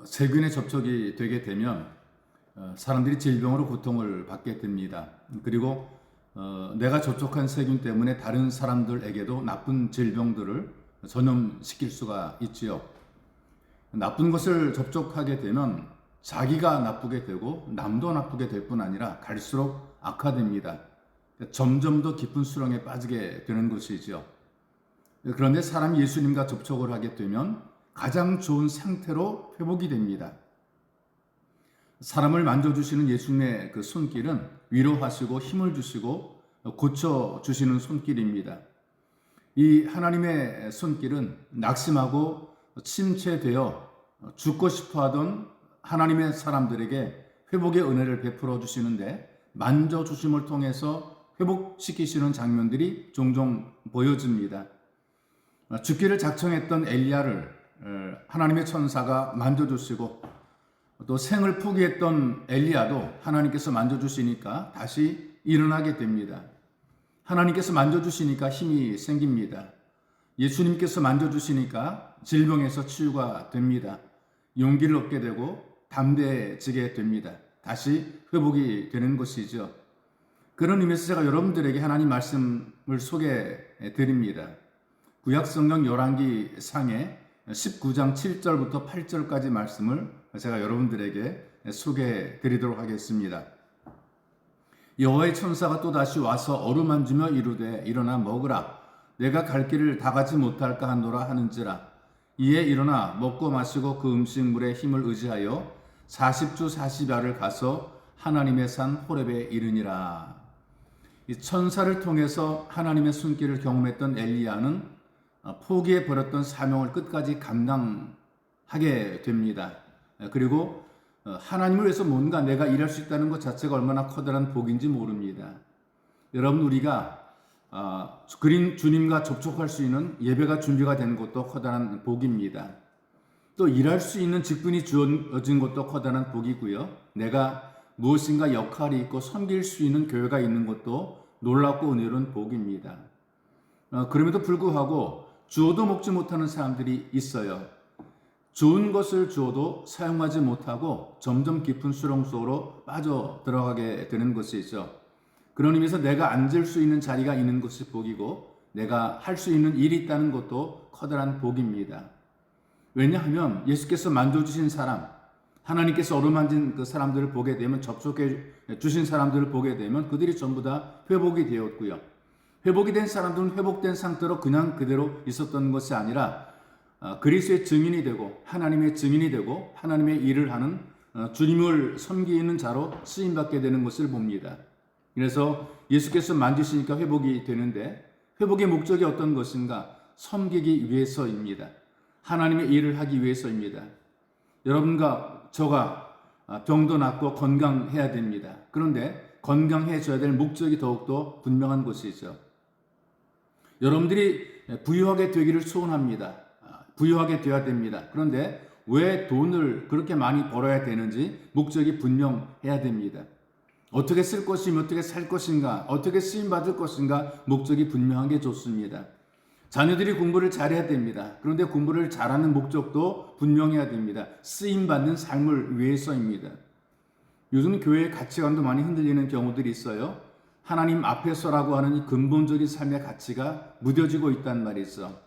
세균에 접촉이 되게 되면 사람들이 질병으로 고통을 받게 됩니다. 그리고 내가 접촉한 세균 때문에 다른 사람들에게도 나쁜 질병들을 전염시킬 수가 있지요. 나쁜 것을 접촉하게 되면 자기가 나쁘게 되고 남도 나쁘게 될 뿐 아니라 갈수록 악화됩니다. 점점 더 깊은 수렁에 빠지게 되는 것이죠. 그런데 사람이 예수님과 접촉을 하게 되면 가장 좋은 상태로 회복이 됩니다. 사람을 만져주시는 예수님의 그 손길은 위로하시고 힘을 주시고 고쳐주시는 손길입니다. 이 하나님의 손길은 낙심하고 침체되어 죽고 싶어 하던 하나님의 사람들에게 회복의 은혜를 베풀어 주시는데 만져주심을 통해서 회복시키시는 장면들이 종종 보여집니다. 죽기를 작정했던 엘리야를 하나님의 천사가 만져주시고 또 생을 포기했던 엘리야도 하나님께서 만져주시니까 다시 일어나게 됩니다. 하나님께서 만져주시니까 힘이 생깁니다. 예수님께서 만져주시니까 질병에서 치유가 됩니다. 용기를 얻게 되고 담대해지게 됩니다. 다시 회복이 되는 것이죠. 그런 의미에서 제가 여러분들에게 하나님 말씀을 소개해 드립니다. 구약성경 열왕기 상에 19장 7절부터 8절까지 말씀을 제가 여러분들에게 소개해 드리도록 하겠습니다. 여호와의 천사가 또 다시 와서 어루만지며 이르되 일어나 먹으라. 내가 갈 길을 다 가지 못할까 하노라 하는지라. 이에 일어나 먹고 마시고 그 음식물에 힘을 의지하여 40주 40야를 가서 하나님의 산 호렙에 이르니라. 이 천사를 통해서 하나님의 손길을 경험했던 엘리야는 포기해버렸던 사명을 끝까지 감당하게 됩니다. 그리고 하나님을 위해서 뭔가 내가 일할 수 있다는 것 자체가 얼마나 커다란 복인지 모릅니다. 여러분, 우리가 주님과 접촉할 수 있는 예배가 준비가 되는 것도 커다란 복입니다. 또 일할 수 있는 직분이 주어진 것도 커다란 복이고요. 내가 무엇인가 역할이 있고 섬길 수 있는 교회가 있는 것도 놀랍고 은혜로운 복입니다. 그럼에도 불구하고 주어도 먹지 못하는 사람들이 있어요. 좋은 것을 주어도 사용하지 못하고 점점 깊은 수렁 속으로 빠져 들어가게 되는 것이죠. 그런 의미에서 내가 앉을 수 있는 자리가 있는 것이 복이고 내가 할 수 있는 일이 있다는 것도 커다란 복입니다. 왜냐하면 예수께서 만져주신 사람, 하나님께서 어루만진 그 사람들을 보게 되면, 접촉해 주신 사람들을 보게 되면 그들이 전부 다 회복이 되었고요. 회복이 된 사람들은 회복된 상태로 그냥 그대로 있었던 것이 아니라 그리스도의 증인이 되고 하나님의 증인이 되고 하나님의 일을 하는 주님을 섬기는 자로 쓰임받게 되는 것을 봅니다. 그래서 예수께서 만지시니까 회복이 되는데, 회복의 목적이 어떤 것인가? 섬기기 위해서입니다. 하나님의 일을 하기 위해서입니다. 여러분과 저가 병도 낫고 건강해야 됩니다. 그런데 건강해져야 될 목적이 더욱더 분명한 것이죠. 여러분들이 부유하게 되기를 소원합니다. 부유하게 되어야 됩니다. 그런데 왜 돈을 그렇게 많이 벌어야 되는지 목적이 분명해야 됩니다. 어떻게 쓸 것이며 어떻게 살 것인가, 어떻게 쓰임받을 것인가, 목적이 분명한 게 좋습니다. 자녀들이 공부를 잘해야 됩니다. 그런데 공부를 잘하는 목적도 분명해야 됩니다. 쓰임받는 삶을 위해서입니다. 요즘 교회의 가치관도 많이 흔들리는 경우들이 있어요. 하나님 앞에서라고 하는 이 근본적인 삶의 가치가 무뎌지고 있단 말이죠.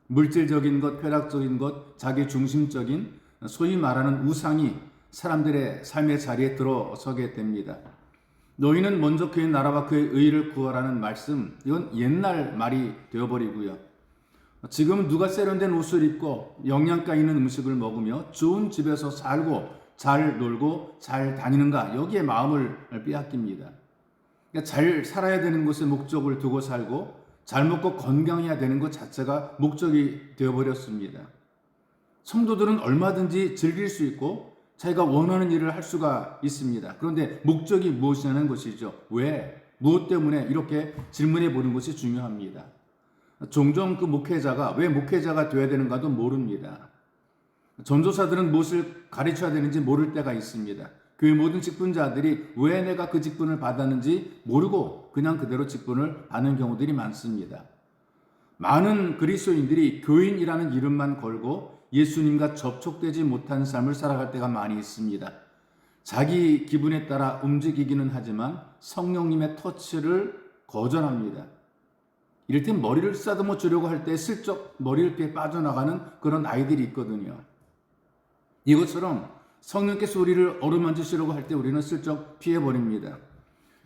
물질적인 것, 쾌락적인 것, 자기 중심적인 소위 말하는 우상이 사람들의 삶의 자리에 들어서게 됩니다. 너희는 먼저 그의 나라와 그의 의를 구하라는 말씀, 이건 옛날 말이 되어버리고요. 지금 누가 세련된 옷을 입고 영양가 있는 음식을 먹으며 좋은 집에서 살고 잘 놀고 잘 다니는가, 여기에 마음을 빼앗깁니다. 그러니까 잘 살아야 되는 것에 목적을 두고 살고 잘 먹고 건강해야 되는 것 자체가 목적이 되어버렸습니다. 성도들은 얼마든지 즐길 수 있고 자기가 원하는 일을 할 수가 있습니다. 그런데 목적이 무엇이냐는 것이죠. 왜? 무엇 때문에? 이렇게 질문해 보는 것이 중요합니다. 종종 그 목회자가 왜 목회자가 되어야 되는가도 모릅니다. 전도사들은 무엇을 가르쳐야 되는지 모를 때가 있습니다. 교회 모든 직분자들이 왜 내가 그 직분을 받았는지 모르고 그냥 그대로 직분을 받는 경우들이 많습니다. 많은 그리스도인들이 교인이라는 이름만 걸고 예수님과 접촉되지 못한 삶을 살아갈 때가 많이 있습니다. 자기 기분에 따라 움직이기는 하지만 성령님의 터치를 거절합니다. 이를테면 머리를 쓰다듬어 주려고 할 때 슬쩍 머리를 이렇게 빠져나가는 그런 아이들이 있거든요. 이것처럼 성령께서 우리를 어루만지시려고 할 때 우리는 슬쩍 피해버립니다.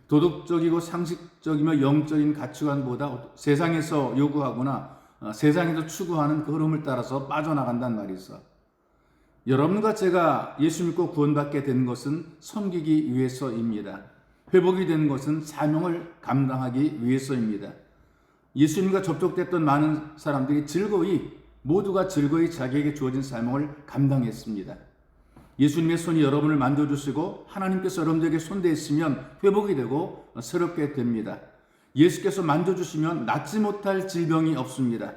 도덕적이고 상식적이며 영적인 가치관보다 세상에서 요구하거나 세상에서 추구하는 그 흐름을 따라서 빠져나간단 말이죠. 여러분과 제가 예수 믿고 구원받게 된 것은 섬기기 위해서입니다. 회복이 된 것은 사명을 감당하기 위해서입니다. 예수님과 접촉됐던 많은 사람들이 모두가 즐거이 자기에게 주어진 사명을 감당했습니다. 예수님의 손이 여러분을 만져주시고 하나님께서 여러분들에게 손대시면 회복이 되고 새롭게 됩니다. 예수께서 만져주시면 낫지 못할 질병이 없습니다.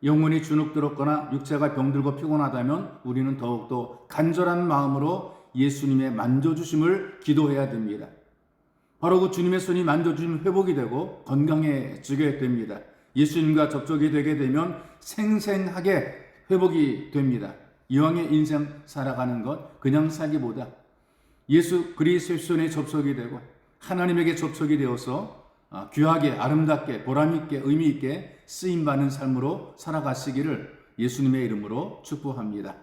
영혼이 주눅들었거나 육체가 병들고 피곤하다면 우리는 더욱더 간절한 마음으로 예수님의 만져주심을 기도해야 됩니다. 바로 그 주님의 손이 만져주시면 회복이 되고 건강해지게 됩니다. 예수님과 접촉이 되게 되면 생생하게 회복이 됩니다. 이왕의 인생 살아가는 것 그냥 살기보다 예수 그리스도의 손에 접촉이 되고 하나님에게 접촉이 되어서 귀하게 아름답게 보람있게 의미있게 쓰임받는 삶으로 살아가시기를 예수님의 이름으로 축복합니다.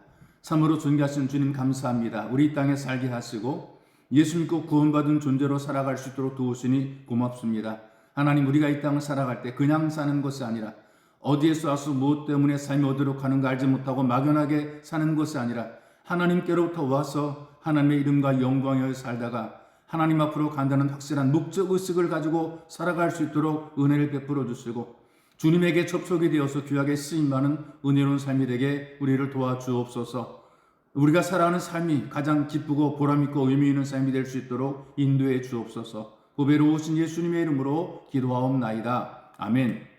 참으로 존귀하신 주님 감사합니다. 우리 이 땅에 살게 하시고 예수 믿고 구원받은 존재로 살아갈 수 있도록 도우시니 고맙습니다. 하나님, 우리가 이 땅을 살아갈 때 그냥 사는 것이 아니라 어디에서 와서 무엇 때문에 삶이 어디로 가는가 알지 못하고 막연하게 사는 것이 아니라 하나님께로부터 와서 하나님의 이름과 영광을 살다가 하나님 앞으로 간다는 확실한 목적의식을 가지고 살아갈 수 있도록 은혜를 베풀어 주시고 주님에게 접촉이 되어서 귀하게 쓰임받는 은혜로운 삶이 되게 우리를 도와주옵소서. 우리가 살아가는 삶이 가장 기쁘고 보람있고 의미 있는 삶이 될 수 있도록 인도해 주옵소서. 보배로우신 예수님의 이름으로 기도하옵나이다. 아멘.